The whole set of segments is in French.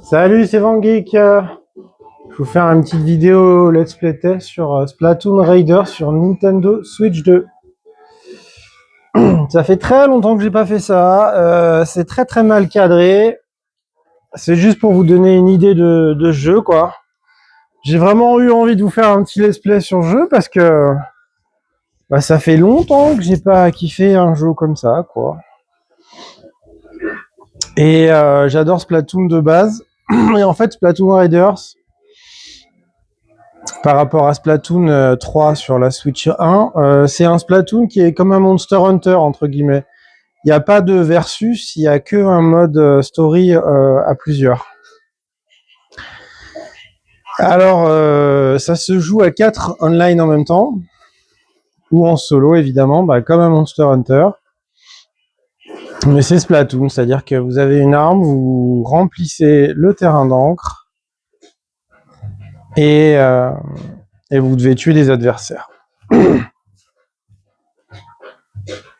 Salut, c'est VanGeek. Je vais vous faire une petite vidéo let's play test sur Splatoon Raider sur Nintendo Switch 2. Ça fait très longtemps que j'ai pas fait ça. C'est très très mal cadré. C'est juste pour vous donner une idée de jeu, quoi. J'ai vraiment eu envie de vous faire un petit let's play sur le jeu parce que ça fait longtemps que j'ai pas kiffé un jeu comme ça, quoi. Et j'adore Splatoon de base. Et en fait, Splatoon Raiders, par rapport à Splatoon 3 sur la Switch 1, c'est un Splatoon qui est comme un Monster Hunter, entre guillemets. Il n'y a pas de versus, il n'y a que un mode story à plusieurs. Alors, ça se joue à 4 online en même temps, ou en solo évidemment, comme un Monster Hunter. Mais c'est Splatoon, c'est-à-dire que vous avez une arme, vous remplissez le terrain d'encre, et vous devez tuer des adversaires.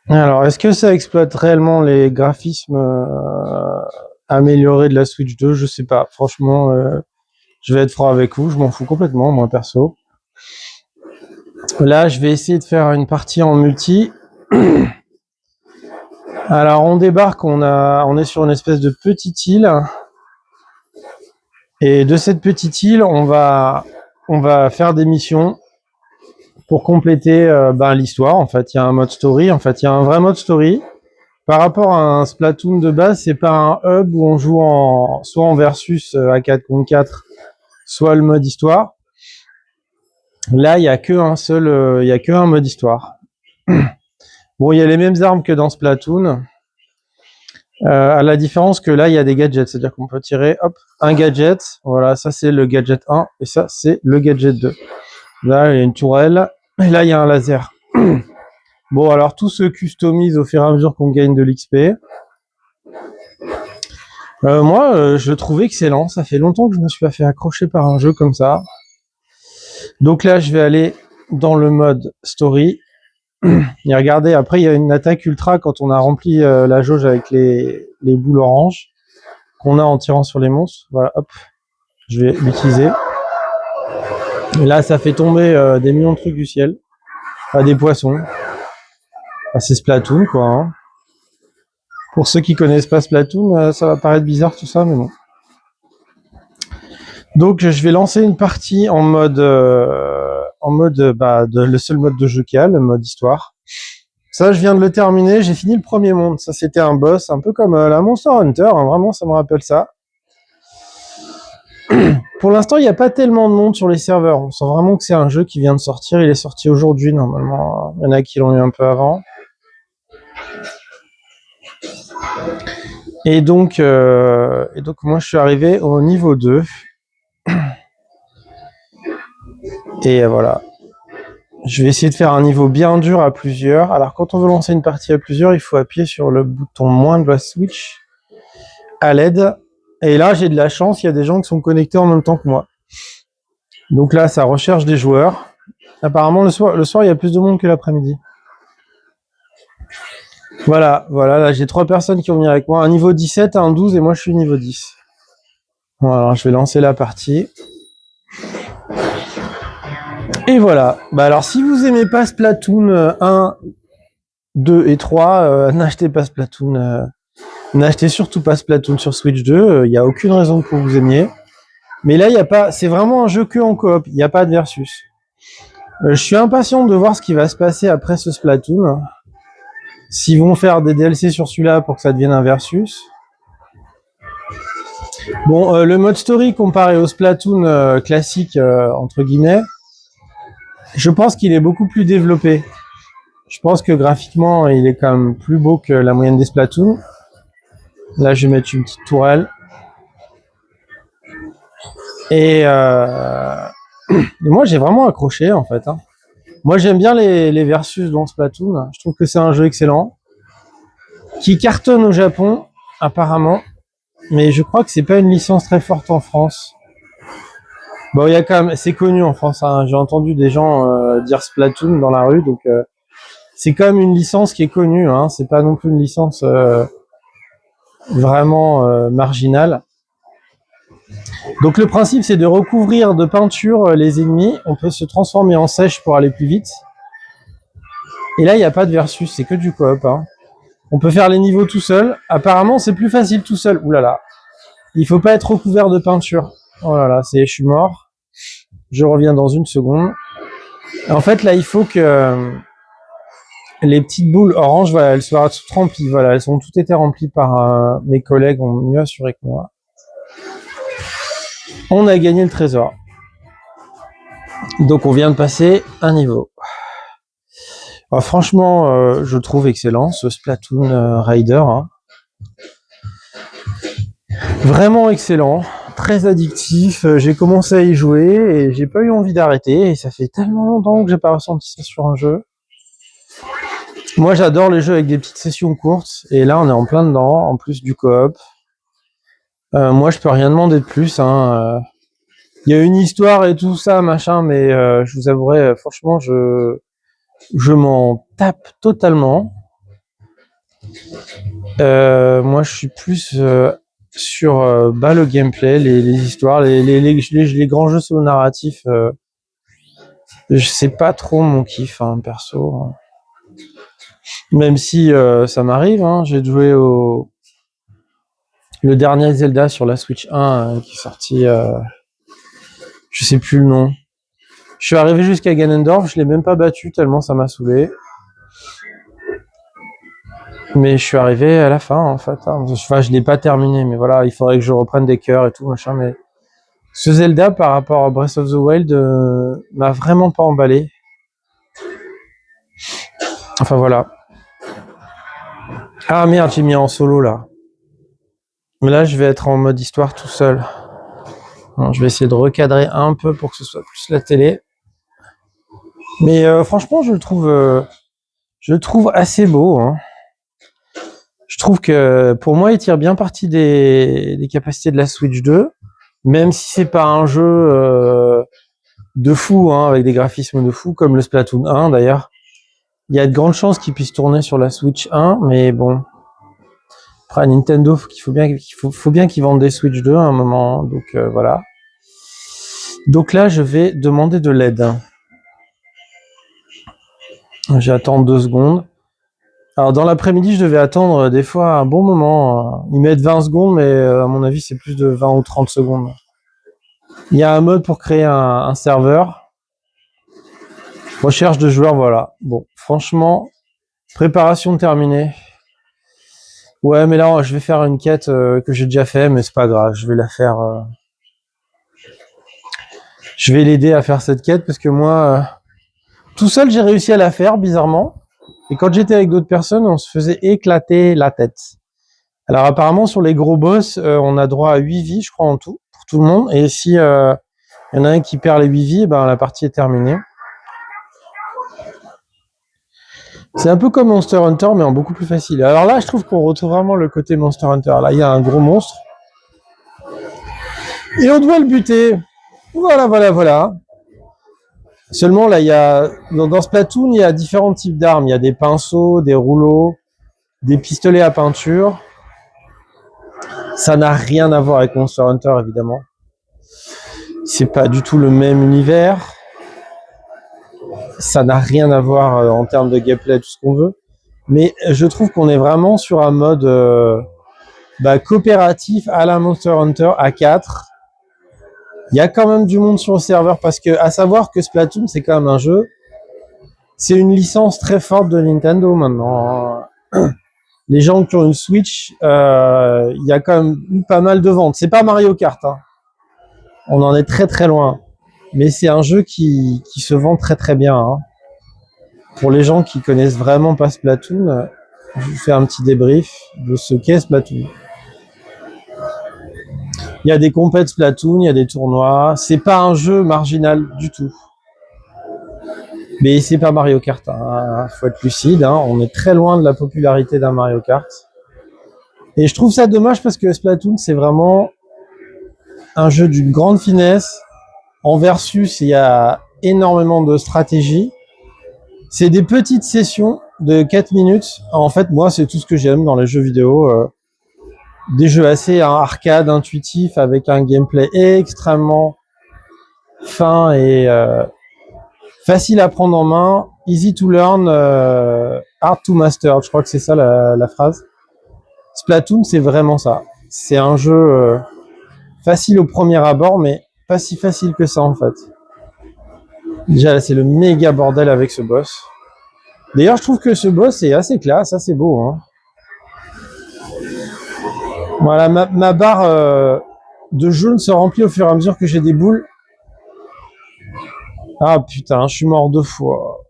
Alors, est-ce que ça exploite réellement les graphismes améliorés de la Switch 2? Je sais pas. Franchement, je vais être franc avec vous, je m'en fous complètement, moi, perso. Là, je vais essayer de faire une partie en multi. Alors, on débarque, on est sur une espèce de petite île. Et de cette petite île, on va faire des missions pour compléter l'histoire. En fait, il y a un mode story. En fait, il y a un vrai mode story. Par rapport à un Splatoon de base, c'est pas un hub où on joue soit en versus à 4 contre 4, soit le mode histoire. Là, il y a que un mode histoire. Bon, il y a les mêmes armes que dans Splatoon, à la différence que là, il y a des gadgets, c'est-à-dire qu'on peut tirer, un gadget. Voilà, ça c'est le gadget 1 et ça c'est le gadget 2. Là, il y a une tourelle et là, il y a un laser. Bon, alors tout se customise au fur et à mesure qu'on gagne de l'XP. Moi, je le trouve excellent. Ça fait longtemps que je me suis pas fait accrocher par un jeu comme ça. Donc là, je vais aller dans le mode story. Et regardez, après, il y a une attaque ultra quand on a rempli la jauge avec les boules oranges qu'on a en tirant sur les monstres. Voilà, hop, je vais l'utiliser. Et là, ça fait tomber des millions de trucs du ciel. Des poissons. C'est Splatoon, quoi. Hein. Pour ceux qui connaissent pas Splatoon, ça va paraître bizarre tout ça, mais bon. Donc, je vais lancer une partie en mode, le seul mode de jeu qu'il y a, le mode histoire. Ça, je viens de le terminer. J'ai fini le premier monde. Ça, c'était un boss, un peu comme la Monster Hunter. Hein, vraiment, ça me rappelle ça. Pour l'instant, il n'y a pas tellement de monde sur les serveurs. On sent vraiment que c'est un jeu qui vient de sortir. Il est sorti aujourd'hui, normalement. Il y en a qui l'ont eu un peu avant. Et donc moi, je suis arrivé au niveau 2. Et voilà. Je vais essayer de faire un niveau bien dur à plusieurs. Alors, quand on veut lancer une partie à plusieurs, il faut appuyer sur le bouton moins de la Switch à l'aide. Et là, j'ai de la chance, il y a des gens qui sont connectés en même temps que moi. Donc là, ça recherche des joueurs. Apparemment, le soir, il y a plus de monde que l'après-midi. Voilà, là, j'ai 3 personnes qui vont venir avec moi. Un niveau 17, un 12 et moi, je suis niveau 10. Voilà, je vais lancer la partie. Et voilà. Alors, si vous aimez pas Splatoon 1, 2 et 3, n'achetez pas Splatoon. N'achetez surtout pas Splatoon sur Switch 2. Il n'y a aucune raison pour que vous aimiez. Mais là, il y a pas. C'est vraiment un jeu que en coop. Il n'y a pas de versus. Je suis impatient de voir ce qui va se passer après ce Splatoon. S'ils vont faire des DLC sur celui-là pour que ça devienne un versus. Bon, le mode story comparé au Splatoon classique, entre guillemets, je pense qu'il est beaucoup plus développé. Je pense que graphiquement, il est quand même plus beau que la moyenne des Splatoon. Là, je vais mettre une petite tourelle. Et moi, j'ai vraiment accroché, en fait. Hein. Moi, j'aime bien les versus dans Splatoon. Je trouve que c'est un jeu excellent. Qui cartonne au Japon, apparemment. Mais je crois que c'est pas une licence très forte en France. Bon, il y a quand même, c'est connu en France. Hein. J'ai entendu des gens dire Splatoon dans la rue, donc c'est quand même une licence qui est connue. Hein. C'est pas non plus une licence vraiment marginale. Donc le principe, c'est de recouvrir de peinture les ennemis. On peut se transformer en sèche pour aller plus vite. Et là, il n'y a pas de versus, c'est que du coop. Hein. On peut faire les niveaux tout seul. Apparemment, c'est plus facile tout seul. Ouh là là. Il faut pas être recouvert de peinture. Oh là là, je suis mort. Je reviens dans une seconde. En fait, là, il faut que les petites boules orange, voilà, elles soient toutes remplies. Voilà, elles ont toutes été remplies par mes collègues, ont mieux assuré que moi. On a gagné le trésor. Donc, on vient de passer un niveau. Alors, franchement, je trouve excellent ce Splatoon Rider. Hein. Vraiment excellent, très addictif. J'ai commencé à y jouer et j'ai pas eu envie d'arrêter. Et ça fait tellement longtemps que j'ai pas ressenti ça sur un jeu. Moi, j'adore les jeux avec des petites sessions courtes. Et là, on est en plein dedans, en plus du coop. Moi, je peux rien demander de plus. Hein. Il y a une histoire et tout ça, machin, mais je vous avouerai, franchement, je m'en tape totalement. Moi, je suis plus sur le gameplay, les histoires, les grands jeux solo narratifs. C'est pas trop mon kiff, hein, perso. Même si ça m'arrive, hein, j'ai joué le dernier Zelda sur la Switch 1 qui est sorti, je sais plus le nom. Je suis arrivé jusqu'à Ganondorf, je l'ai même pas battu tellement ça m'a saoulé. Mais je suis arrivé à la fin en fait. Hein. Enfin, je l'ai pas terminé, mais voilà, il faudrait que je reprenne des cœurs et tout machin. Mais ce Zelda par rapport à Breath of the Wild m'a vraiment pas emballé. Enfin voilà. Ah merde, j'ai mis en solo là. Mais là, je vais être en mode histoire tout seul. Bon, je vais essayer de recadrer un peu pour que ce soit plus la télé. Mais franchement, je le trouve assez beau. Hein. Je trouve que pour moi, il tire bien parti des capacités de la Switch 2, même si c'est pas un jeu de fou, hein, avec des graphismes de fou, comme le Splatoon 1 d'ailleurs. Il y a de grandes chances qu'il puisse tourner sur la Switch 1, mais bon. Après, Nintendo, faut bien qu'ils vendent des Switch 2 à un moment, donc voilà. Donc là, je vais demander de l'aide. J'attends 2 secondes. Alors dans l'après-midi, je devais attendre des fois un bon moment. Ils mettent 20 secondes, mais à mon avis, c'est plus de 20 ou 30 secondes. Il y a un mode pour créer un serveur. Recherche de joueurs, voilà. Bon, franchement, préparation terminée. Ouais, mais là, je vais faire une quête que j'ai déjà fait, mais c'est pas grave, je vais la faire. Je vais l'aider à faire cette quête parce que moi, tout seul, j'ai réussi à la faire, bizarrement. Et quand j'étais avec d'autres personnes, on se faisait éclater la tête. Alors apparemment, sur les gros boss, on a droit à 8 vies, je crois, en tout, pour tout le monde. Et si y en a un qui perd les 8 vies, ben, la partie est terminée. C'est un peu comme Monster Hunter, mais en beaucoup plus facile. Alors là, je trouve qu'on retrouve vraiment le côté Monster Hunter. Là, il y a un gros monstre. Et on doit le buter. Voilà. Seulement, là, il y a, dans Splatoon, il y a différents types d'armes. Il y a des pinceaux, des rouleaux, des pistolets à peinture. Ça n'a rien à voir avec Monster Hunter, évidemment. C'est pas du tout le même univers. Ça n'a rien à voir en termes de gameplay, tout ce qu'on veut. Mais je trouve qu'on est vraiment sur un mode coopératif à la Monster Hunter à 4. Il y a quand même du monde sur le serveur parce que, à savoir que Splatoon, c'est quand même un jeu. C'est une licence très forte de Nintendo maintenant. Les gens qui ont une Switch, il y a quand même eu pas mal de ventes. C'est pas Mario Kart, hein. On en est très très loin. Mais c'est un jeu qui se vend très très bien. Hein. Pour les gens qui connaissent vraiment pas Splatoon, je vous fais un petit débrief de ce qu'est Splatoon. Il y a des compètes Splatoon, il y a des tournois. C'est pas un jeu marginal du tout. Mais c'est pas Mario Kart. Hein. Faut être lucide. Hein. On est très loin de la popularité d'un Mario Kart. Et je trouve ça dommage parce que Splatoon, c'est vraiment un jeu d'une grande finesse. En versus, il y a énormément de stratégie. C'est des petites sessions de 4 minutes. En fait, moi, c'est tout ce que j'aime dans les jeux vidéo. des jeux assez arcade, intuitifs, avec un gameplay extrêmement fin et facile à prendre en main, easy to learn, hard to master. Je crois que c'est ça la phrase. Splatoon, c'est vraiment ça. C'est un jeu facile au premier abord, mais pas si facile que ça en fait. Déjà là, c'est le méga bordel avec ce boss. D'ailleurs, je trouve que ce boss est assez classe, assez beau. Hein. Voilà, ma barre de jaune se remplit au fur et à mesure que j'ai des boules. Ah putain, je suis mort 2 fois.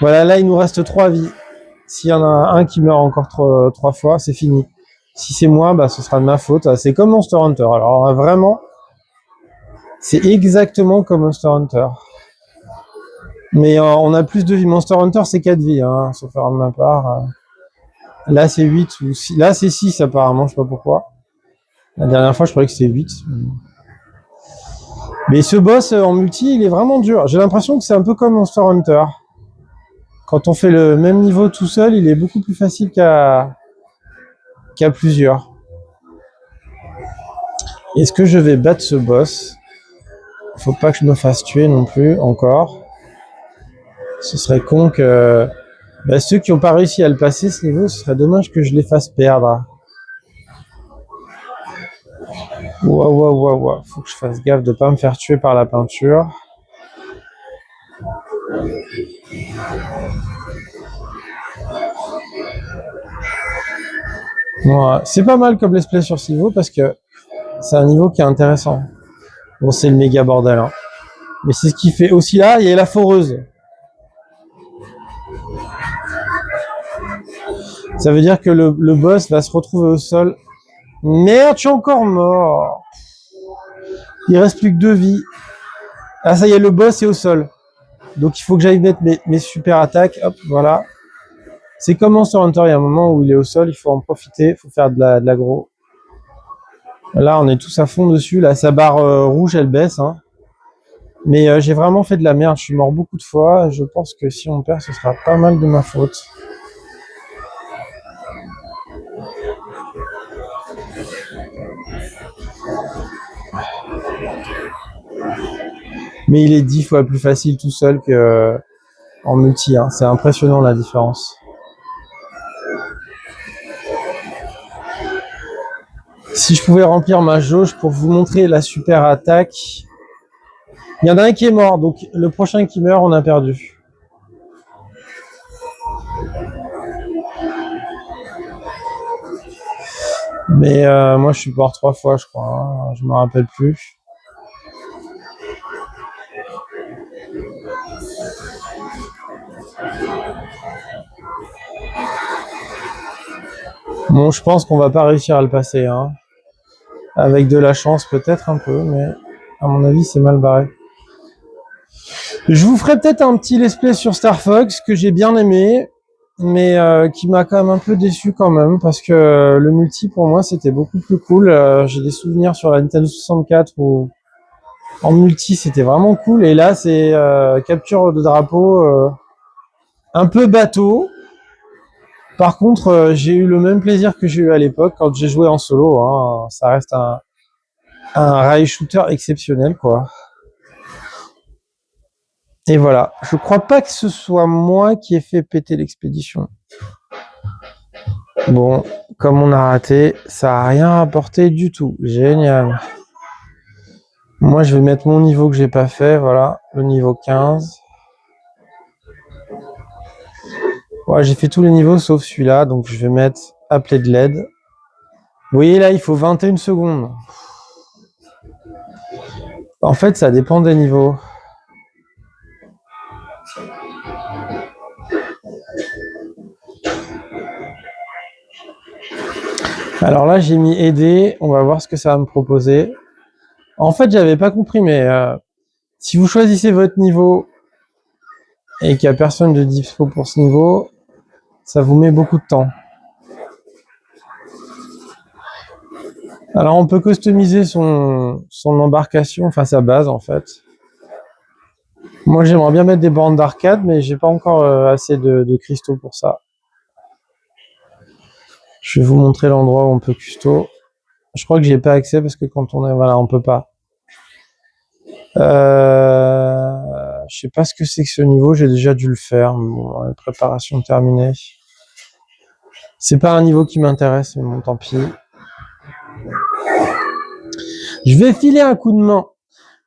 Voilà, là il nous reste 3 vies. S'il y en a un qui meurt encore 3 fois, c'est fini. Si c'est moi, bah ce sera de ma faute. C'est comme Monster Hunter. Alors vraiment, c'est exactement comme Monster Hunter. Mais on a plus de vies. Monster Hunter, c'est 4 vies, hein, sauf erreur de ma part. Là, c'est 8 ou 6. Là, c'est 6 apparemment, je sais pas pourquoi. La dernière fois, je croyais que c'était 8. Mais ce boss en multi, il est vraiment dur. J'ai l'impression que c'est un peu comme Monster Hunter. Quand on fait le même niveau tout seul, il est beaucoup plus facile qu'à plusieurs. Est-ce que je vais battre ce boss? Faut pas que je me fasse tuer non plus, encore. Ce serait con que... ceux qui n'ont pas réussi à le passer, ce niveau, ce serait dommage que je les fasse perdre. Waouh. Faut que je fasse gaffe de pas me faire tuer par la peinture. Ouais, c'est pas mal comme let's play sur ce niveau parce que c'est un niveau qui est intéressant. Bon, c'est le méga bordel, hein. Mais c'est ce qui fait aussi là, il y a la foreuse. Ça veut dire que le boss va se retrouver au sol. Merde, je suis encore mort. Il reste plus que 2 vies. Ah, ça y est, le boss est au sol. Donc il faut que j'aille mettre mes super attaques. Hop, voilà. C'est comme Monster Hunter, il y a un moment où il est au sol, il faut en profiter, il faut faire de l'aggro. Là, on est tous à fond dessus. Là, sa barre rouge, elle baisse. Hein. Mais j'ai vraiment fait de la merde. Je suis mort beaucoup de fois. Je pense que si on perd, ce sera pas mal de ma faute. Mais il est 10 fois plus facile tout seul que en multi. Hein. C'est impressionnant la différence. Si je pouvais remplir ma jauge pour vous montrer la super attaque. Il y en a un qui est mort, donc le prochain qui meurt, on a perdu. Mais moi, je suis mort 3 fois, je crois. Hein. Je me rappelle plus. Bon, je pense qu'on va pas réussir à le passer. Hein. Avec de la chance, peut-être un peu, mais à mon avis, c'est mal barré. Je vous ferai peut-être un petit let's play sur Star Fox que j'ai bien aimé, mais qui m'a quand même un peu déçu quand même, parce que le multi, pour moi, c'était beaucoup plus cool. J'ai des souvenirs sur la Nintendo 64 où en multi, c'était vraiment cool. Et là, c'est capture de drapeau un peu bateau. Par contre, j'ai eu le même plaisir que j'ai eu à l'époque quand j'ai joué en solo. Hein. Ça reste un rail shooter exceptionnel, quoi. Et voilà. Je crois pas que ce soit moi qui ai fait péter l'expédition. Bon, comme on a raté, ça a rien rapporté du tout. Génial. Moi, je vais mettre mon niveau que j'ai pas fait. Voilà, le niveau 15. Ouais, j'ai fait tous les niveaux sauf celui-là, donc je vais mettre appelé de l'aide. Vous voyez là, il faut 21 secondes. En fait, ça dépend des niveaux. Alors là, j'ai mis aider. On va voir ce que ça va me proposer. En fait, j'avais pas compris, mais si vous choisissez votre niveau et qu'il n'y a personne de dispo pour ce niveau, ça vous met beaucoup de temps. Alors, on peut customiser son embarcation, enfin sa base en fait. Moi, j'aimerais bien mettre des bornes d'arcade, mais j'ai pas encore assez de cristaux pour ça. Je vais vous montrer l'endroit où on peut custo. Je crois que j'ai pas accès parce que quand on est, voilà, on peut pas. Je sais pas ce que c'est que ce niveau, j'ai déjà dû le faire. Bon, la préparation terminée. C'est pas un niveau qui m'intéresse, mais bon, tant pis. Je vais filer un coup de main.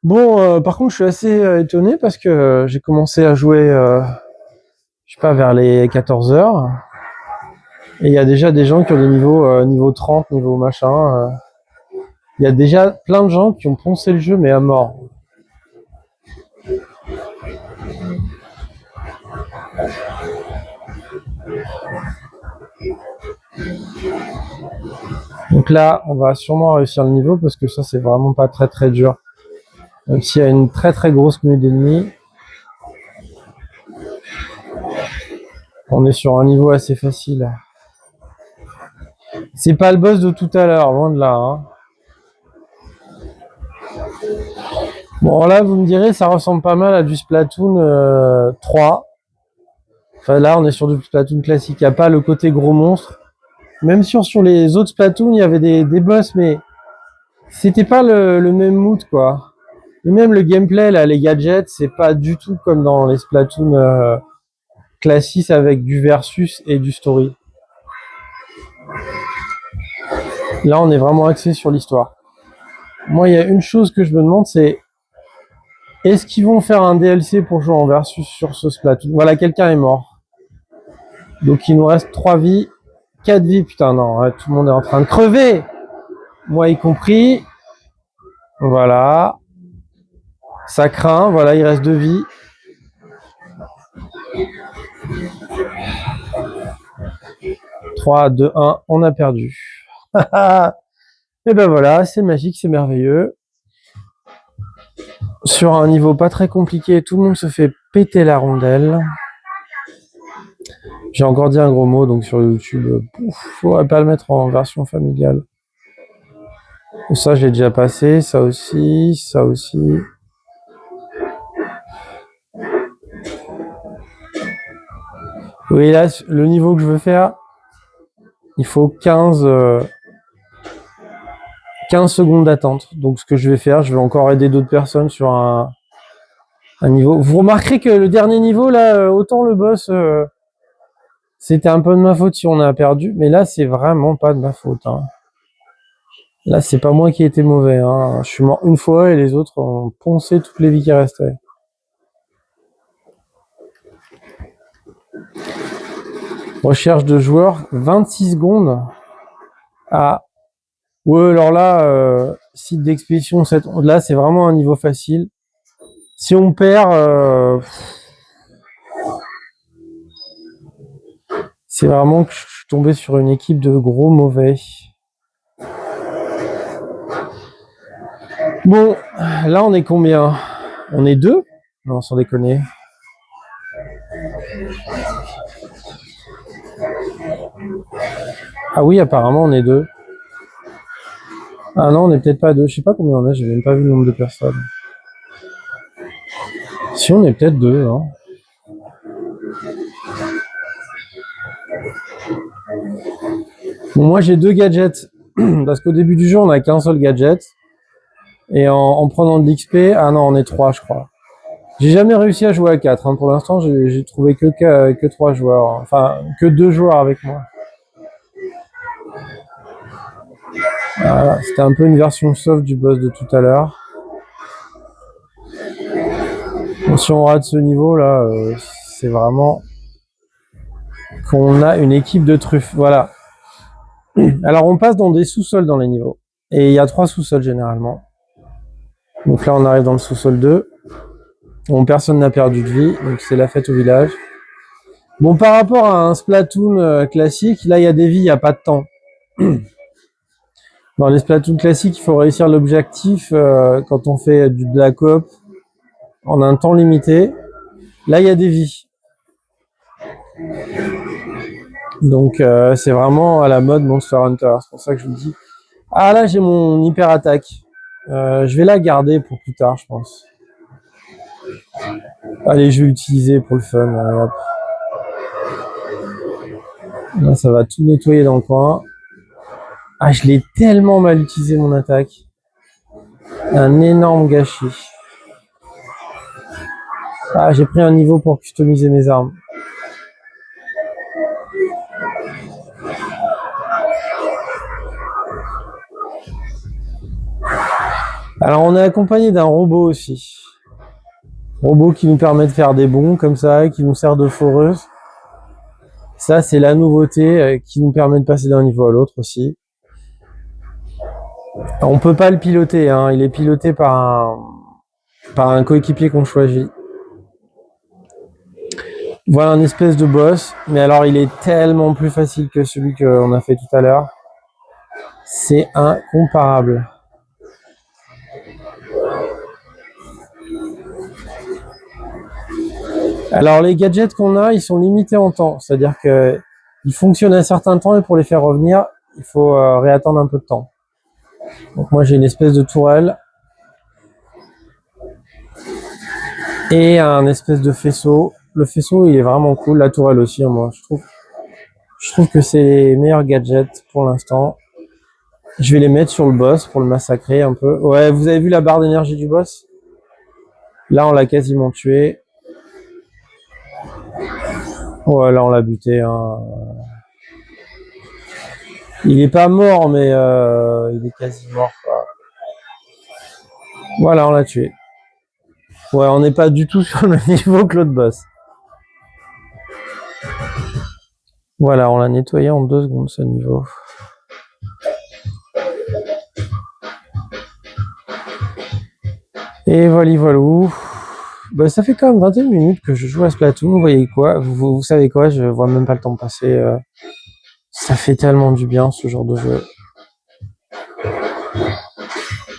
Bon, par contre, je suis assez étonné parce que j'ai commencé à jouer, je sais pas, vers les 14 heures. Et il y a déjà des gens qui ont des niveaux niveau 30, niveau machin. Il y a déjà plein de gens qui ont poncé le jeu, mais à mort. Donc là, on va sûrement réussir le niveau parce que ça, c'est vraiment pas très très dur. Même s'il y a une très très grosse nuée d'ennemis. On est sur un niveau assez facile. C'est pas le boss de tout à l'heure, loin de là. Hein. Bon, là, vous me direz, ça ressemble pas mal à du Splatoon 3. Enfin, là, on est sur du Splatoon classique. Il n'y a pas le côté gros monstre. Même sur les autres Splatoon, il y avait des boss, mais c'était pas le même mood, quoi. Et même le gameplay, là, les gadgets, c'est pas du tout comme dans les Splatoon classiques avec du versus et du story. Là, on est vraiment axé sur l'histoire. Moi, il y a une chose que je me demande, c'est est-ce qu'ils vont faire un DLC pour jouer en versus sur ce Splatoon? Voilà, quelqu'un est mort. Donc, il nous reste 3 vies. 4 vies, putain, non, hein, tout le monde est en train de crever. Moi y compris. Voilà. Ça craint, voilà, il reste 2 vies. « 3, 2, 1, on a perdu. » Et ben voilà, c'est magique, c'est merveilleux. Sur un niveau pas très compliqué, tout le monde se fait péter la rondelle. J'ai encore dit un gros mot, donc sur YouTube, faudrait pas le mettre en version familiale. Ça, je l'ai déjà passé, ça aussi, ça aussi. Oui, là, le niveau que je veux faire, il faut 15 secondes d'attente. Donc, ce que je vais faire, je vais encore aider d'autres personnes sur un niveau. Vous remarquerez que le dernier niveau, là, autant le boss, c'était un peu de ma faute si on a perdu, mais là, c'est vraiment pas de ma faute. Hein. Là, c'est pas moi qui ai été mauvais. Hein. Je suis mort une fois et les autres ont poncé toutes les vies qui restaient. Recherche de joueurs, 26 secondes. Ah. Ouais, alors là, site d'expédition, là, c'est vraiment un niveau facile. Si on perd, c'est vraiment que je suis tombé sur une équipe de gros mauvais. Bon, là, on est combien? On est 2? Non, sans déconner. Ah oui, apparemment, on est 2. Ah non, on est peut-être pas 2. Je sais pas combien on est, j'ai même pas vu le nombre de personnes. Si, on est peut-être 2, hein. Bon, moi, j'ai 2 gadgets. Parce qu'au début du jeu, on n'a qu'un seul gadget. Et en prenant de l'XP, ah non, on est 3, je crois. J'ai jamais réussi à jouer à 4. Hein. Pour l'instant, j'ai trouvé que 3 joueurs. Enfin, que 2 joueurs avec moi. Voilà, c'était un peu une version soft du boss de tout à l'heure. Bon, si on rate ce niveau là, c'est vraiment qu'on a une équipe de truffes. Voilà. Alors on passe dans des sous-sols dans les niveaux. Et il y a 3 sous-sols généralement. Donc là on arrive dans le sous-sol 2. Bon, personne n'a perdu de vie, donc c'est la fête au village. Bon, par rapport à un Splatoon classique, là il y a des vies, il n'y a pas de temps. Dans les Splatoon classiques, il faut réussir l'objectif quand on fait de la coop en un temps limité. Là, il y a des vies. Donc, c'est vraiment à la mode Monster Hunter. C'est pour ça que je vous dis. Ah, là, j'ai mon hyper attaque. Je vais la garder pour plus tard, je pense. Allez, je vais l'utiliser pour le fun. Hop. Là, ça va tout nettoyer dans le coin. Ah, je l'ai tellement mal utilisé mon attaque. Un énorme gâchis. Ah, j'ai pris un niveau pour customiser mes armes. Alors, on est accompagné d'un robot aussi. Robot qui nous permet de faire des bonds comme ça, qui nous sert de foreuse. Ça, c'est la nouveauté qui nous permet de passer d'un niveau à l'autre aussi. On peut pas le piloter, hein. Il est piloté par un coéquipier qu'on choisit. Voilà un espèce de boss, mais alors il est tellement plus facile que celui qu'on a fait tout à l'heure. C'est incomparable. Alors les gadgets qu'on a, ils sont limités en temps, c'est-à-dire que ils fonctionnent un certain temps et pour les faire revenir, il faut réattendre un peu de temps. Donc moi j'ai une espèce de tourelle et un espèce de faisceau. Le faisceau il est vraiment cool, la tourelle aussi, hein, moi je trouve que c'est les meilleurs gadgets pour l'instant. Je vais les mettre sur le boss pour le massacrer un peu. Ouais, vous avez vu la barre d'énergie du boss? Là, on l'a quasiment tué. Ouais, là, on l'a buté. Hein. Il est pas mort, mais il est quasi mort. Quoi. Voilà, on l'a tué. Ouais, on n'est pas du tout sur le niveau que l'autre boss. Voilà, on l'a nettoyé en 2 secondes, ce niveau. Et voilà. Bah, ça fait quand même 21 minutes que je joue à Splatoon. Vous voyez quoi? Vous savez quoi? Je vois même pas le temps passer. Ça fait tellement du bien, ce genre de jeu.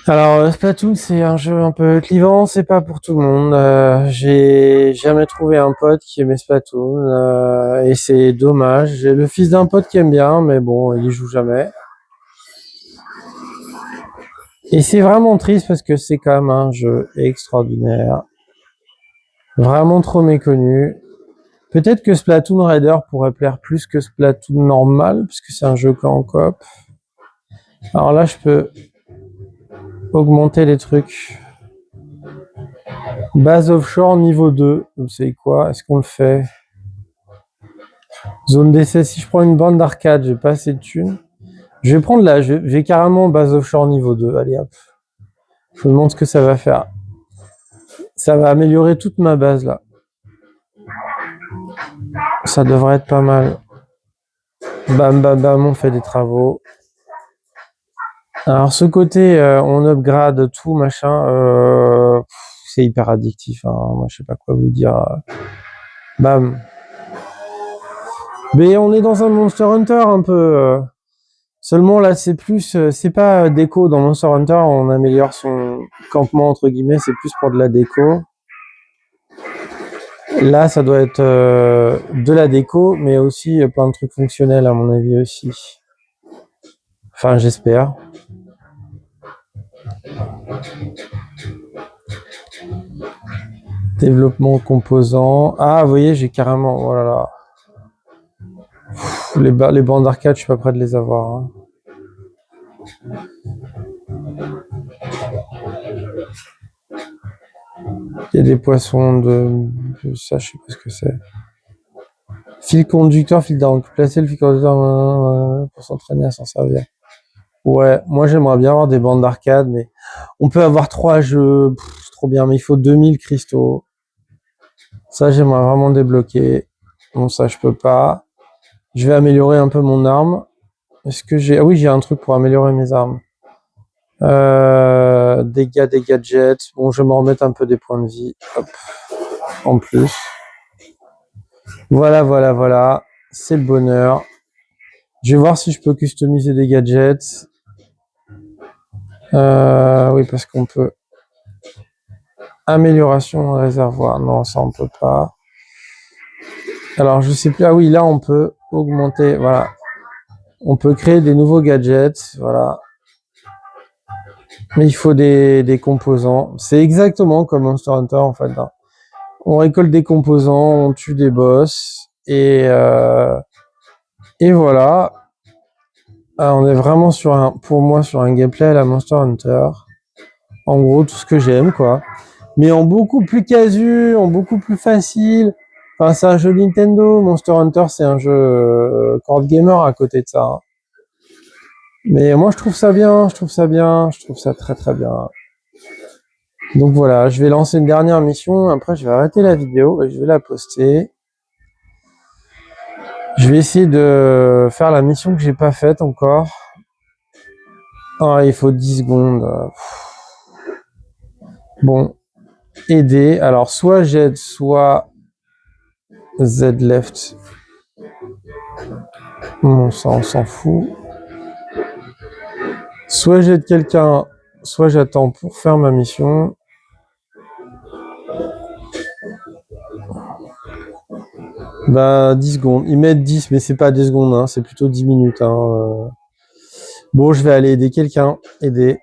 Alors, Splatoon, c'est un jeu un peu clivant, c'est pas pour tout le monde. J'ai jamais trouvé un pote qui aimait Splatoon, et c'est dommage. J'ai le fils d'un pote qui aime bien, mais bon, il y joue jamais. Et c'est vraiment triste parce que c'est quand même un jeu extraordinaire. Vraiment trop méconnu. Peut-être que Splatoon Raider pourrait plaire plus que Splatoon normal, puisque c'est un jeu en coop. Alors là, je peux augmenter les trucs. Base offshore niveau 2. Vous savez quoi? Est-ce qu'on le fait? Zone d'essai. Si je prends une bande d'arcade, j'ai pas assez de thunes. Je vais prendre là. Je vais carrément base offshore niveau 2. Allez hop. Je vous montre ce que ça va faire. Ça va améliorer toute ma base là. Ça devrait être pas mal. Bam bam bam, on fait des travaux. Alors ce côté, on upgrade tout machin. C'est hyper addictif. Hein. Moi, je sais pas quoi vous dire. Bam. Mais on est dans un Monster Hunter un peu. Seulement là, c'est plus, c'est pas déco. Dans Monster Hunter, on améliore son campement entre guillemets. C'est plus pour de la déco. Là, ça doit être de la déco, mais aussi plein de trucs fonctionnels à mon avis aussi. Enfin, j'espère. Développement composant. Ah, vous voyez, j'ai carrément. Oh là là. Les bandes d'arcade, je suis pas prêt de les avoir. Hein. Il y a des poissons de. Ça, je sais pas ce que c'est. Fil conducteur, fil d'encre. Placer le fil conducteur pour s'entraîner à s'en servir. Ouais, moi j'aimerais bien avoir des bandes d'arcade, mais on peut avoir 3 jeux. C'est trop bien, mais il faut 2000 cristaux. Ça, j'aimerais vraiment débloquer. Bon, ça, je peux pas. Je vais améliorer un peu mon arme. Est-ce que j'ai... Ah oui, j'ai un truc pour améliorer mes armes. Dégâts des gadgets. Bon, je vais me remettre un peu des points de vie. Hop. En plus. Voilà. C'est le bonheur. Je vais voir si je peux customiser des gadgets. Oui, parce qu'on peut... Amélioration réservoir. Non, ça on peut pas. Alors, je sais plus. Ah oui, là, on peut augmenter. Voilà. On peut créer des nouveaux gadgets. Voilà. Mais il faut des composants. C'est exactement comme Monster Hunter, en fait. Hein. On récolte des composants, on tue des boss. Et Et voilà. On est vraiment pour moi, sur un gameplay à la Monster Hunter. En gros, tout ce que j'aime, quoi. Mais en beaucoup plus casu, en beaucoup plus facile. Enfin, c'est un jeu Nintendo. Monster Hunter, c'est un jeu card gamer à côté de ça, hein. Mais moi, je trouve ça bien, je trouve ça très très bien. Donc voilà, je vais lancer une dernière mission. Après, je vais arrêter la vidéo et je vais la poster. Je vais essayer de faire la mission que j'ai pas faite encore. Ah, il faut 10 secondes. Bon, aider. Alors, soit j'aide, soit Z left. Bon, ça, on s'en fout. Soit j'aide quelqu'un, soit j'attends pour faire ma mission. Bah, 10 secondes. Ils mettent 10, mais c'est pas 10 secondes, hein, c'est plutôt 10 minutes. Hein. Bon, je vais aller aider quelqu'un. Aider.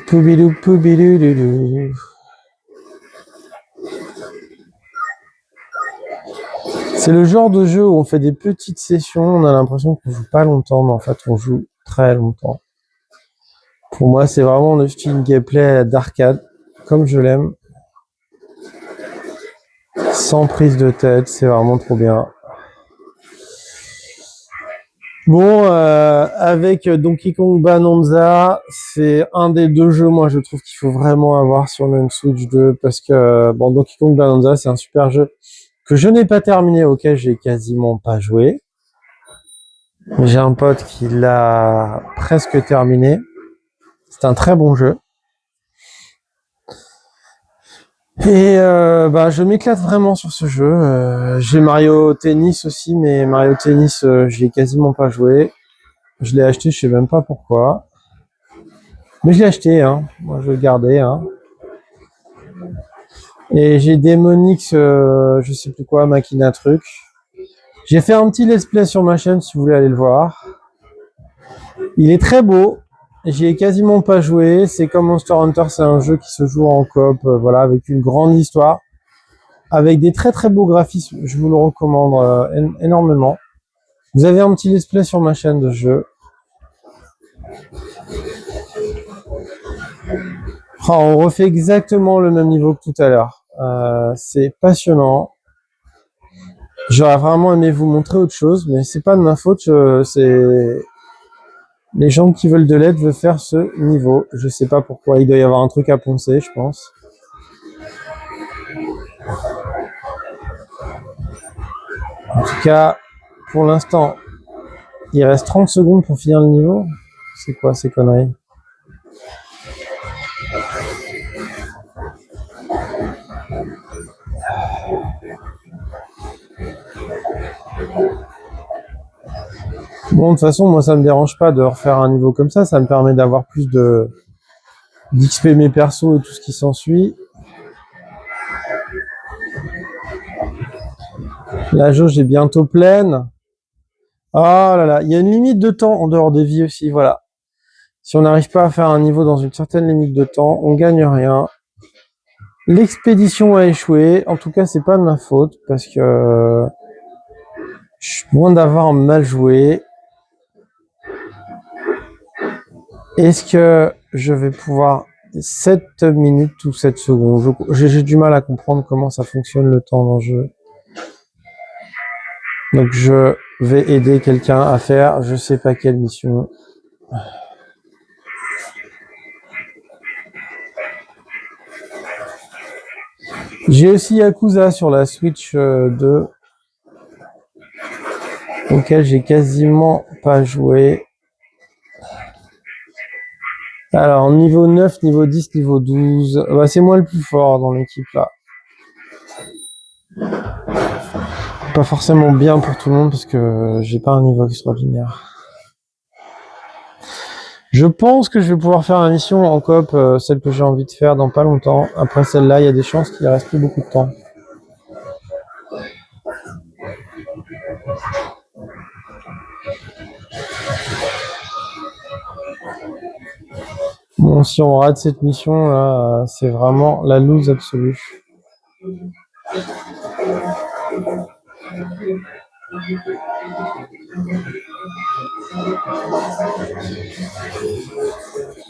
Poubilou, poubilou. C'est le genre de jeu où on fait des petites sessions, on a l'impression qu'on joue pas longtemps, mais en fait on joue très longtemps. Pour moi, c'est vraiment le style gameplay d'arcade, comme je l'aime. Sans prise de tête, c'est vraiment trop bien. Bon, avec Donkey Kong Bonanza, c'est un des deux jeux, moi je trouve qu'il faut vraiment avoir sur le Switch 2, parce que bon, Donkey Kong Bonanza, c'est un super jeu que je n'ai pas terminé, auquel j'ai quasiment pas joué. J'ai un pote qui l'a presque terminé. C'est un très bon jeu. Et je m'éclate vraiment sur ce jeu. J'ai Mario Tennis aussi, mais Mario Tennis, j'y ai quasiment pas joué. Je l'ai acheté, je sais même pas pourquoi. Mais je l'ai acheté, hein. Moi, je vais le garder, hein. Et j'ai Demonix, je sais plus quoi, Machina Truc. J'ai fait un petit let's play sur ma chaîne si vous voulez aller le voir. Il est très beau. J'y ai quasiment pas joué. C'est comme Monster Hunter, c'est un jeu qui se joue en coop, voilà, avec une grande histoire, avec des très très beaux graphismes. Je vous le recommande énormément. Vous avez un petit let's play sur ma chaîne de jeu. Oh, on refait exactement le même niveau que tout à l'heure. C'est passionnant. J'aurais vraiment aimé vous montrer autre chose, mais c'est pas de ma faute. C'est les gens qui veulent de l'aide veulent faire ce niveau. Je sais pas pourquoi. Il doit y avoir un truc à poncer, je pense. En tout cas, pour l'instant, il reste 30 secondes pour finir le niveau. C'est quoi ces conneries? Bon, de toute façon, moi, ça me dérange pas de refaire un niveau comme ça. Ça me permet d'avoir plus d'XP mes persos et tout ce qui s'ensuit. La jauge est bientôt pleine. Oh là là, il y a une limite de temps en dehors des vies aussi, voilà. Si on n'arrive pas à faire un niveau dans une certaine limite de temps, on gagne rien. L'expédition a échoué. En tout cas, c'est pas de ma faute parce que je suis loin d'avoir mal joué. Est-ce que je vais pouvoir 7 minutes ou 7 secondes? J'ai du mal à comprendre comment ça fonctionne le temps dans le jeu. Donc je vais aider quelqu'un à faire je sais pas quelle mission. J'ai aussi Yakuza sur la Switch 2, auquel j'ai quasiment pas joué. Alors, niveau 9, niveau 10, niveau 12, bah, c'est moi le plus fort dans l'équipe là. Pas forcément bien pour tout le monde parce que j'ai pas un niveau extraordinaire. Je pense que je vais pouvoir faire la mission en coop, celle que j'ai envie de faire dans pas longtemps. Après celle-là, il y a des chances qu'il reste plus beaucoup de temps. Bon, si on rate cette mission là, c'est vraiment la loose absolue.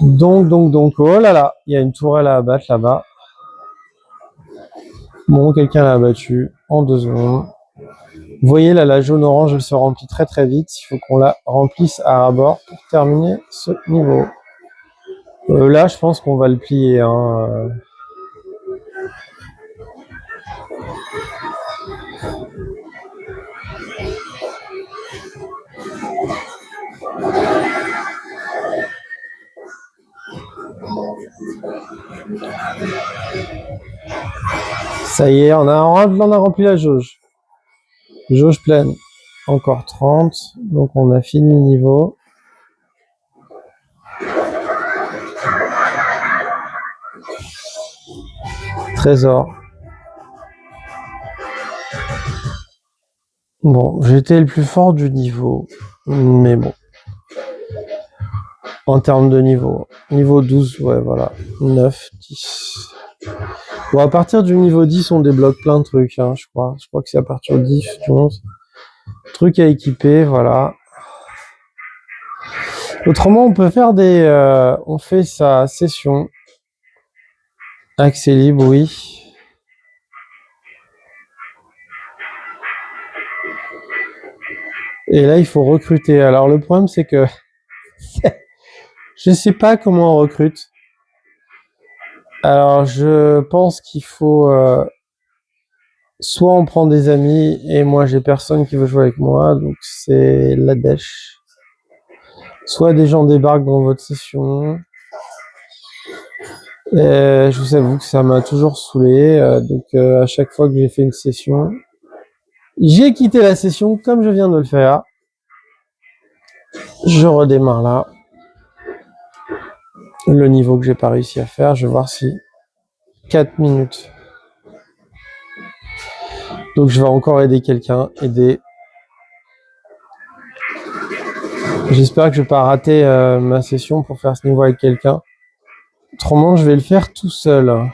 Donc, oh là là, il y a une tourelle à abattre là-bas. Bon, quelqu'un l'a abattu en 2 secondes. Vous voyez là, la jaune-orange, elle se remplit très très vite. Il faut qu'on la remplisse à ras-bord pour terminer ce niveau. Là, je pense qu'on va le plier. Hein. Ça y est, on a rempli la jauge. Jauge pleine. Encore 30. Donc on a fini le niveau. Trésor. Bon, j'étais le plus fort du niveau. Mais bon. En termes de niveau. Niveau 12, ouais, voilà. 9, 10. Bon, à partir du niveau 10, on débloque plein de trucs, hein, je crois. Je crois que c'est à partir du 10, 11. Trucs à équiper, voilà. Autrement, on peut faire on fait sa session. Accès libre, oui. Et là, il faut recruter. Alors, le problème, c'est que je sais pas comment on recrute. Alors, je pense qu'il faut soit on prend des amis et moi, j'ai personne qui veut jouer avec moi, donc c'est la dèche. Soit des gens débarquent dans votre session. Et je vous avoue que ça m'a toujours saoulé. Donc, à chaque fois que j'ai fait une session, j'ai quitté la session comme je viens de le faire. Je redémarre là. Le niveau que j'ai pas réussi à faire, je vais voir si 4 minutes. Donc je vais encore aider quelqu'un, J'espère que je vais pas rater ma session pour faire ce niveau avec quelqu'un. Autrement, je vais le faire tout seul.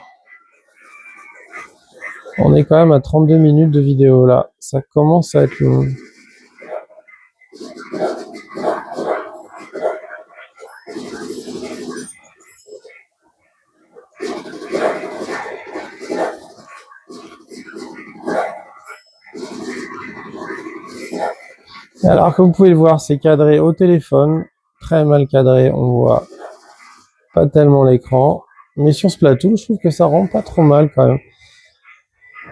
On est quand même à 32 minutes de vidéo là. Ça commence à être long. Alors, comme vous pouvez le voir, c'est cadré au téléphone. Très mal cadré, on voit pas tellement l'écran. Mais sur Splatoon, je trouve que ça rend pas trop mal quand même.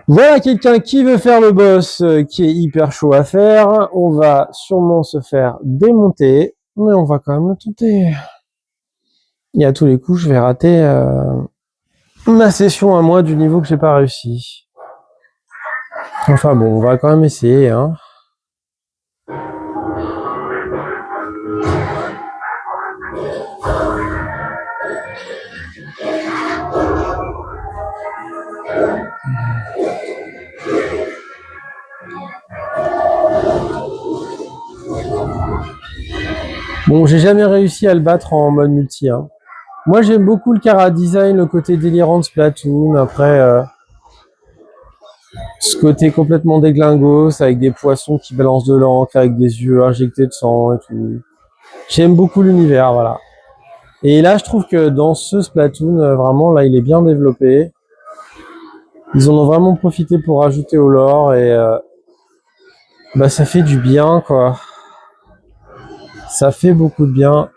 Voilà quelqu'un qui veut faire le boss, qui est hyper chaud à faire. On va sûrement se faire démonter, mais on va quand même le tenter. Et à tous les coups, je vais rater ma session à moi du niveau que j'ai pas réussi. Enfin bon, on va quand même essayer, hein. Bon, j'ai jamais réussi à le battre en mode multi, hein. Moi, j'aime beaucoup le Cara Design, le côté délirant de Splatoon. Après, ce côté complètement déglingos, avec des poissons qui balancent de l'encre, avec des yeux injectés de sang et tout. J'aime beaucoup l'univers, voilà. Et là, je trouve que dans ce Splatoon, vraiment, là, il est bien développé. Ils en ont vraiment profité pour rajouter au lore et bah, ça fait du bien, quoi. Ça fait beaucoup de bien.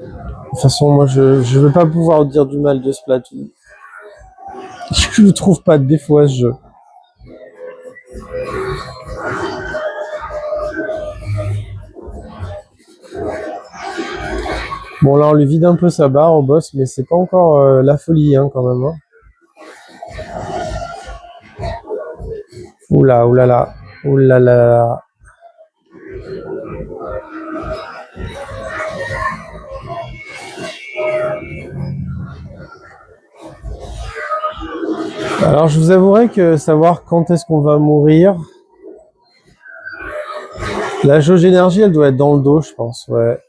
De toute façon, moi, je veux pas pouvoir dire du mal de Splatoon. Je ne trouve pas de défaut à ce jeu. Bon, là, on lui vide un peu sa barre au boss, mais c'est pas encore la folie, hein, quand même. Hein. Oula, oulala, oulala. Alors, je vous avouerai que savoir quand est-ce qu'on va mourir, la jauge d'énergie, elle doit être dans le dos, je pense, ouais.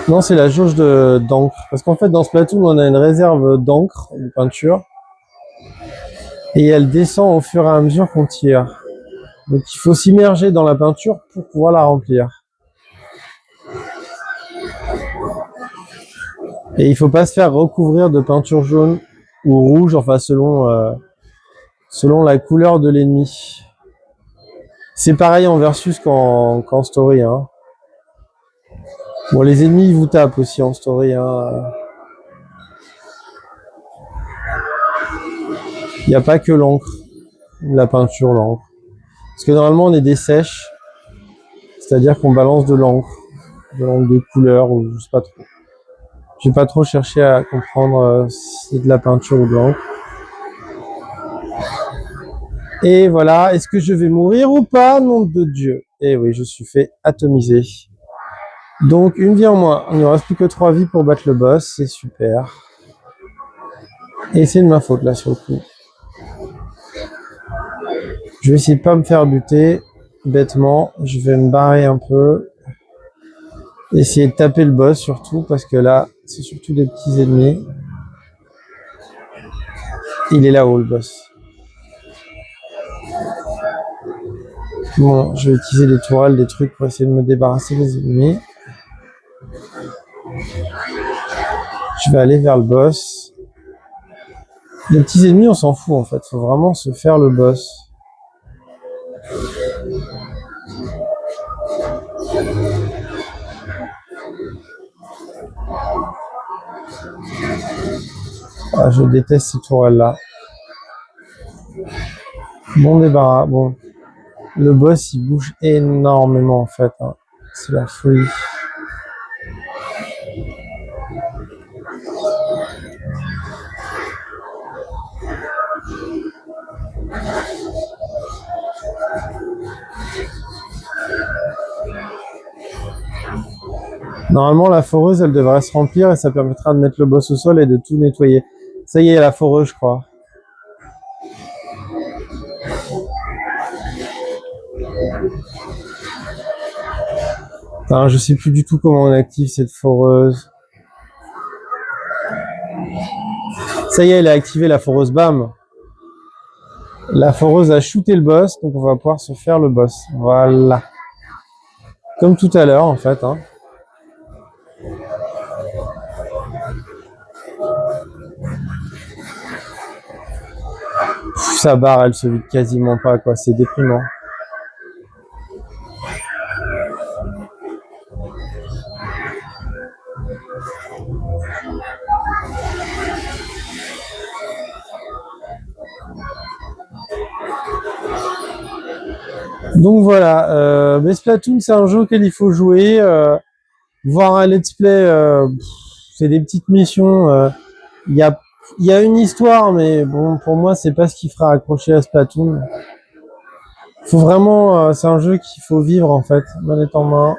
Non, c'est la jauge d'encre. Parce qu'en fait, dans Splatoon, on a une réserve d'encre, de peinture. Et elle descend au fur et à mesure qu'on tire. Donc il faut s'immerger dans la peinture pour pouvoir la remplir. Et il faut pas se faire recouvrir de peinture jaune ou rouge, enfin selon la couleur de l'ennemi. C'est pareil en versus qu'en story. Hein. Bon, les ennemis ils vous tapent aussi en story. Hein. Il n'y a pas que l'encre, la peinture, l'encre. Parce que normalement on est des sèches, c'est-à-dire qu'on balance de l'encre de couleur ou je sais pas trop. J'ai pas trop cherché à comprendre si c'est de la peinture ou de l'encre. Et voilà, est-ce que je vais mourir ou pas, nom de Dieu? Eh oui, je suis fait atomiser. Donc une vie en moins, il ne reste plus que 3 vies pour battre le boss, c'est super. Et c'est de ma faute là sur le coup. Je vais essayer de pas me faire buter bêtement, je vais me barrer un peu. Essayer de taper le boss surtout, parce que là, c'est surtout des petits ennemis. Il est là-haut le boss. Bon, je vais utiliser des tourelles, des trucs pour essayer de me débarrasser des ennemis. Je vais aller vers le boss. Les petits ennemis, on s'en fout en fait. Faut vraiment se faire le boss. Ah, je déteste ces tourelles-là. Bon débarras. Bon, le boss, il bouge énormément en fait. Hein. C'est la folie. Normalement, la foreuse, elle devrait se remplir et ça permettra de mettre le boss au sol et de tout nettoyer. Ça y est, la foreuse, je crois. Enfin, je sais plus du tout comment on active cette foreuse. Ça y est, elle a activé la foreuse, bam. La foreuse a shooté le boss, donc on va pouvoir se faire le boss. Voilà. Comme tout à l'heure, en fait. Hein. Sa barre, elle se vide quasiment pas, quoi. C'est déprimant. Donc voilà, mais Splatoon, c'est un jeu auquel il faut jouer. Voir un let's play, c'est des petites missions. Il y a une histoire, mais bon, pour moi, c'est pas ce qui fera accrocher à Splatoon. Faut vraiment, c'est un jeu qu'il faut vivre en fait, manette en main.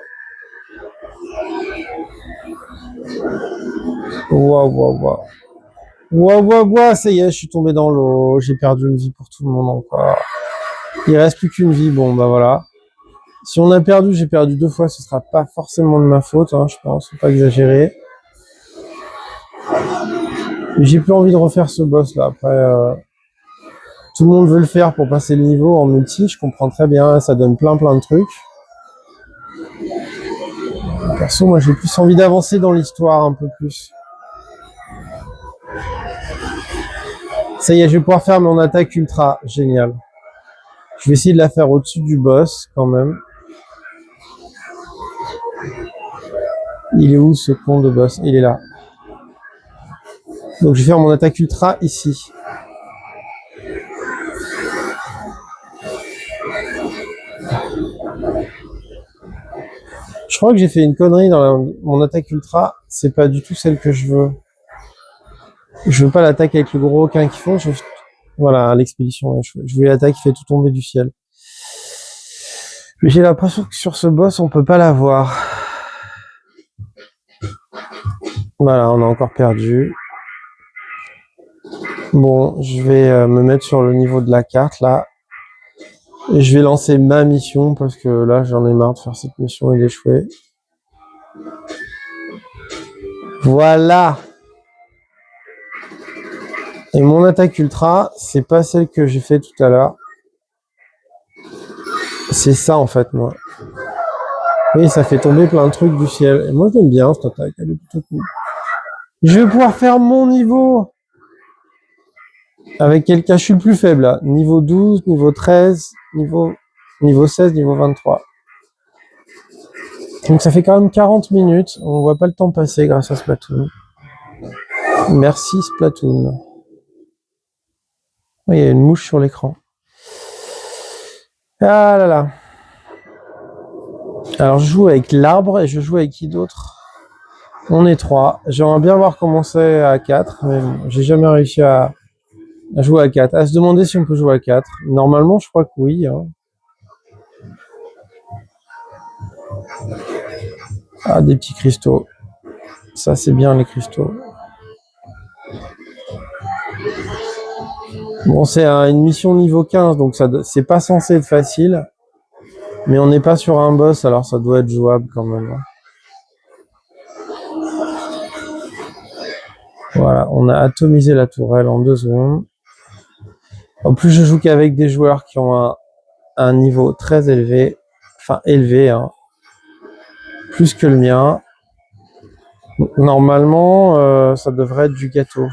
Waouh, waouh, waouh. Waouh, waouh, waouh, ça y est, je suis tombé dans l'eau. J'ai perdu une vie pour tout le monde encore. Il reste plus qu'une vie, bon bah voilà. Si on a perdu, j'ai perdu 2 fois, ce sera pas forcément de ma faute, hein, je pense, faut pas exagérer. J'ai plus envie de refaire ce boss là, après... Tout le monde veut le faire pour passer le niveau en multi, je comprends très bien, ça donne plein de trucs. Perso, moi j'ai plus envie d'avancer dans l'histoire un peu plus. Ça y est, je vais pouvoir faire mon attaque ultra, génial. Je vais essayer de la faire au-dessus du boss quand même. Il est où ce con de boss? Il est là. Donc je vais faire mon attaque ultra ici. Je crois que j'ai fait une connerie dans mon attaque ultra. C'est pas du tout celle que je veux. Je veux pas l'attaque avec le gros requin qui fond. Voilà, l'expédition. Je voulais l'attaque qui fait tout tomber du ciel. Mais j'ai l'impression que sur ce boss, on peut pas l'avoir. Voilà, on a encore perdu. Bon, je vais me mettre sur le niveau de la carte, là. Et je vais lancer ma mission, parce que là, j'en ai marre de faire cette mission et d'échouer. Voilà! Et mon attaque ultra, c'est pas celle que j'ai fait tout à l'heure. C'est ça en fait, moi. Oui, ça fait tomber plein de trucs du ciel. Et moi, j'aime bien cette attaque, elle est plutôt cool. Je vais pouvoir faire mon niveau avec quelqu'un, je suis le plus faible là. Niveau 12, niveau 13, niveau 16, niveau 23. Donc ça fait quand même 40 minutes. On voit pas le temps passer grâce à Splatoon. Merci Splatoon. Oh, il y a une mouche sur l'écran. Ah là là. Alors je joue avec l'arbre et je joue avec qui d'autre? On est 3. J'aimerais bien voir commencer à 4, mais bon, j'ai jamais réussi à jouer à 4. À se demander si on peut jouer à 4. Normalement, je crois que oui. Hein. Ah, des petits cristaux. Ça, c'est bien, les cristaux. Bon, c'est une mission niveau 15, donc c'est pas censé être facile. Mais on n'est pas sur un boss, alors ça doit être jouable quand même. Voilà, on a atomisé la tourelle en 2 secondes. En plus, je joue qu'avec des joueurs qui ont un niveau très élevé. Enfin, élevé, hein. Plus que le mien. Normalement, ça devrait être du gâteau.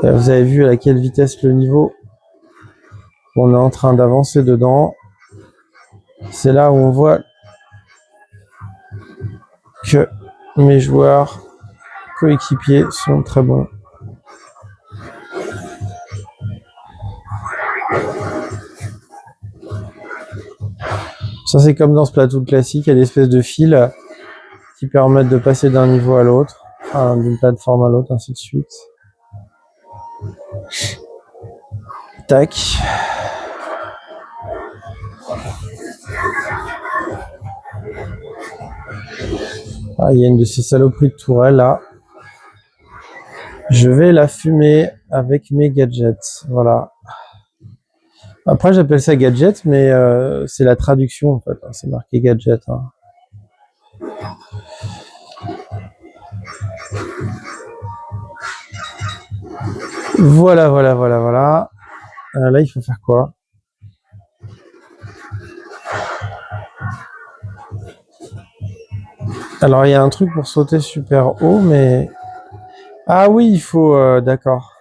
Vous avez vu à quelle vitesse le niveau. On est en train d'avancer dedans. C'est là où on voit que mes joueurs coéquipiers sont très bons. Ça, c'est comme dans Splatoon classique, il y a des espèces de fils qui permettent de passer d'un niveau à l'autre, enfin, d'une plateforme à l'autre, ainsi de suite. Tac. Ah, il y a une de ces saloperies de tourelles là. Je vais la fumer avec mes gadgets. Voilà. Après, j'appelle ça gadget, mais c'est la traduction en fait. C'est marqué gadget. Hein. Voilà. Là, il faut faire quoi? Alors, il y a un truc pour sauter super haut, mais... Ah oui, il faut... D'accord.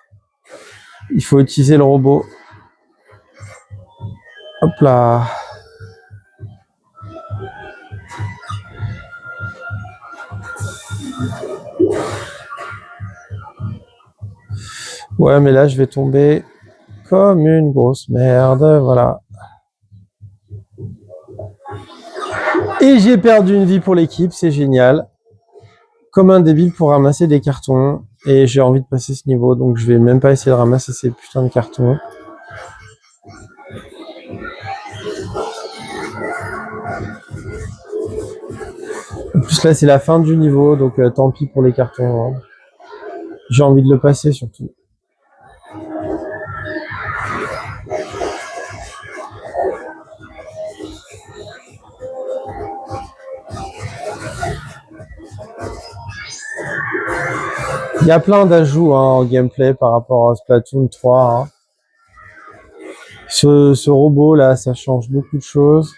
Il faut utiliser le robot. Hop là. Ouais, mais là, je vais tomber comme une grosse merde. Voilà. Et j'ai perdu une vie pour l'équipe, c'est génial. Comme un débile pour ramasser des cartons. Et j'ai envie de passer ce niveau, donc je vais même pas essayer de ramasser ces putains de cartons. En plus là c'est la fin du niveau, donc tant pis pour les cartons. Hein. J'ai envie de le passer surtout. Il y a plein d'ajouts hein, en gameplay par rapport à Splatoon 3. Hein. Ce robot là, ça change beaucoup de choses.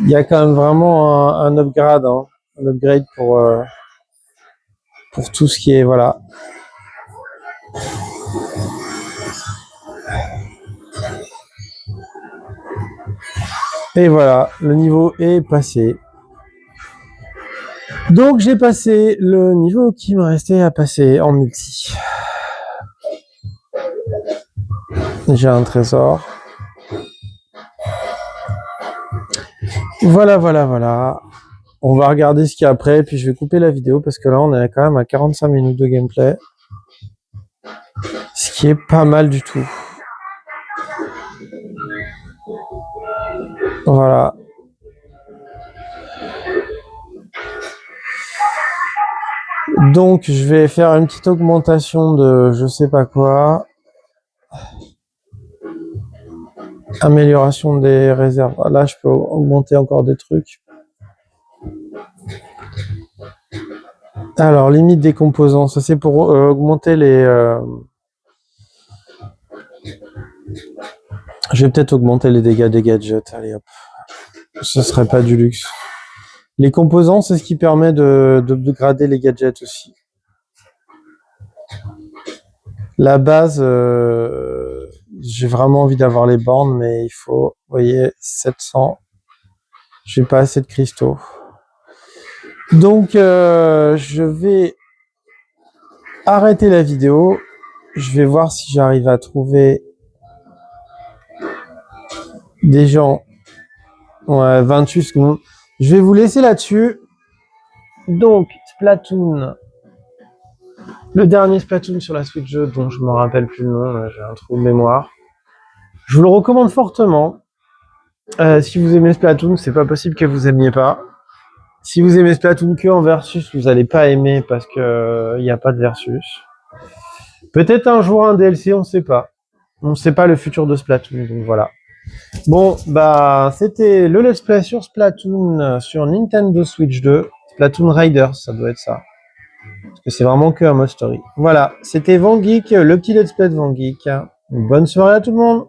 Il y a quand même vraiment un upgrade, hein, un upgrade pour tout ce qui est voilà. Et voilà, le niveau est passé. Donc j'ai passé le niveau qui me restait à passer en multi. J'ai un trésor. Voilà. On va regarder ce qu'il y a après, puis je vais couper la vidéo parce que là on est quand même à 45 minutes de gameplay. Ce qui est pas mal du tout. Voilà. Donc je vais faire une petite augmentation de je sais pas quoi. Amélioration des réserves. Là je peux augmenter encore des trucs. Alors limite des composants, ça c'est pour augmenter Je vais peut-être augmenter les dégâts des gadgets. Allez hop. Ce serait pas du luxe. Les composants, c'est ce qui permet de grader les gadgets aussi. La base, j'ai vraiment envie d'avoir les bornes, mais il faut, vous voyez, 700. J'ai pas assez de cristaux. Donc, je vais arrêter la vidéo. Je vais voir si j'arrive à trouver des gens. Ouais, 28 secondes. Je vais vous laisser là-dessus. Donc, Splatoon. Le dernier Splatoon sur la Switch 2, dont je me rappelle plus le nom, j'ai un trou de mémoire. Je vous le recommande fortement. Si vous aimez Splatoon, c'est pas possible que vous aimiez pas. Si vous aimez Splatoon que en versus, vous allez pas aimer parce que y a pas de versus. Peut-être un jour un DLC, on sait pas. On sait pas le futur de Splatoon, donc voilà. Bon, bah, c'était le let's play sur Splatoon sur Nintendo Switch 2. Splatoon Riders, ça doit être ça. Parce que c'est vraiment que un mode story. Voilà, c'était Van Geek, le petit let's play de Van Geek. Bonne soirée à tout le monde.